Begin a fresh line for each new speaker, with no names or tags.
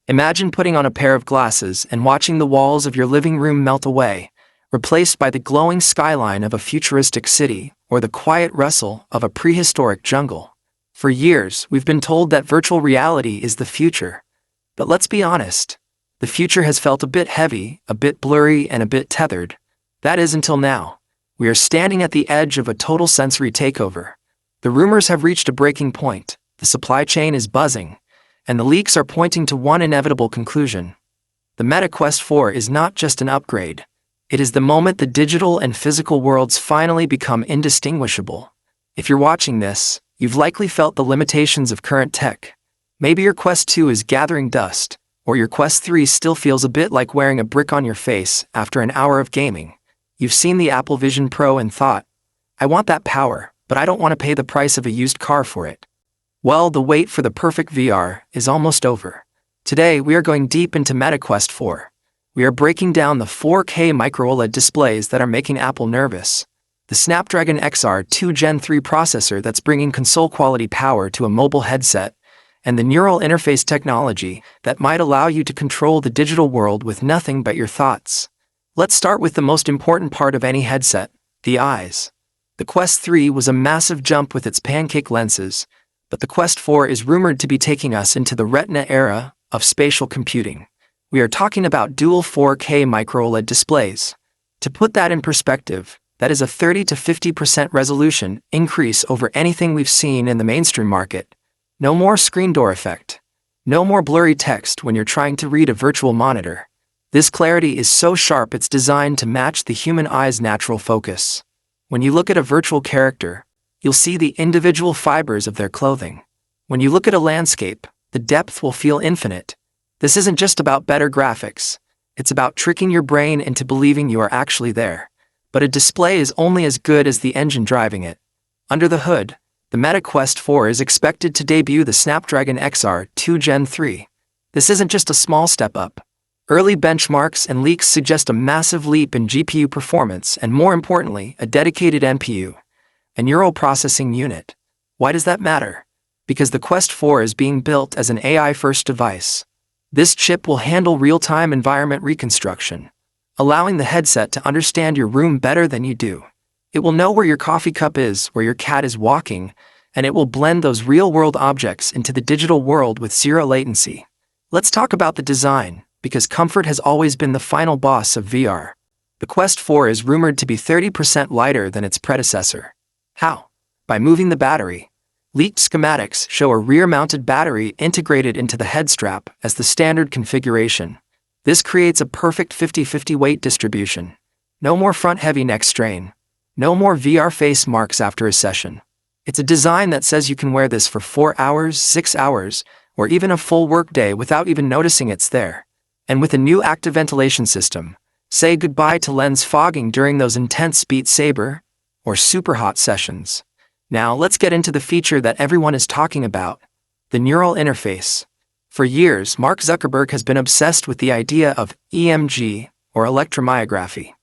Imagine putting on a pair of glasses and watching the walls of your living room melt away, replaced by the glowing skyline of a futuristic city or the quiet rustle of a prehistoric jungle. For years, we've been told that virtual reality is the future. But let's be honest, the future has felt a bit heavy, a bit blurry, and a bit tethered. That is until now. We are standing at the edge of a total sensory takeover. The rumors have reached a breaking point, the supply chain is buzzing, and the leaks are pointing to one inevitable conclusion. The Meta Quest 4 is not just an upgrade. It is the moment the digital and physical worlds finally become indistinguishable. If you're watching this, you've likely felt the limitations of current tech. Maybe your Quest 2 is gathering dust, or your Quest 3 still feels a bit like wearing a brick on your face after an hour of gaming. You've seen the Apple Vision Pro and thought, I want that power, but I don't want to pay the price of a used car for it. Well, the wait for the perfect VR is almost over. Today, we are going deep into Meta Quest 4. We are breaking down the 4K Micro-OLED displays that are making Apple nervous, the Snapdragon XR3 Gen 3 processor that's bringing console-quality power to a mobile headset, and the neural interface technology that might allow you to control the digital world with nothing but your thoughts. Let's start with the most important part of any headset, the eyes. The Quest 3 was a massive jump with its pancake lenses, but the Quest 4 is rumored to be taking us into the Retina era of spatial computing. We are talking about dual 4K Micro-OLED displays. To put that in perspective, that is a 30 to 50% resolution increase over anything we've seen in the mainstream market. No more screen door effect. No more blurry text when you're trying to read a virtual monitor. This clarity is so sharp it's designed to match the human eye's natural focus. When you look at a virtual character, you'll see the individual fibers of their clothing. When you look at a landscape, the depth will feel infinite. This isn't just about better graphics. It's about tricking your brain into believing you are actually there. But a display is only as good as the engine driving it. Under the hood, the Meta Quest 4 is expected to debut the Snapdragon XR3 Gen 3. This isn't just a small step up. Early benchmarks and leaks suggest a massive leap in GPU performance and, more importantly, a dedicated NPU, a neural processing unit. Why does that matter? Because the Quest 4 is being built as an AI-first device. This chip will handle real-time environment reconstruction, allowing the headset to understand your room better than you do. It will know where your coffee cup is, where your cat is walking, and it will blend those real-world objects into the digital world with zero latency. Let's talk about the design, because comfort has always been the final boss of VR. The Quest 4 is rumored to be 30% lighter than its predecessor. How? By moving the battery. Leaked schematics show a rear-mounted battery integrated into the head strap as the standard configuration. This creates a perfect 50-50 weight distribution. No more front-heavy neck strain. No more VR face marks after a session. It's a design that says you can wear this for 4 hours, 6 hours, or even a full workday without even noticing it's there. And with a new active ventilation system, say goodbye to lens fogging during those intense Beat Saber or super hot sessions. Now let's get into the feature that everyone is talking about, the neural interface. For years, Mark Zuckerberg has been obsessed with the idea of EMG, or electromyography.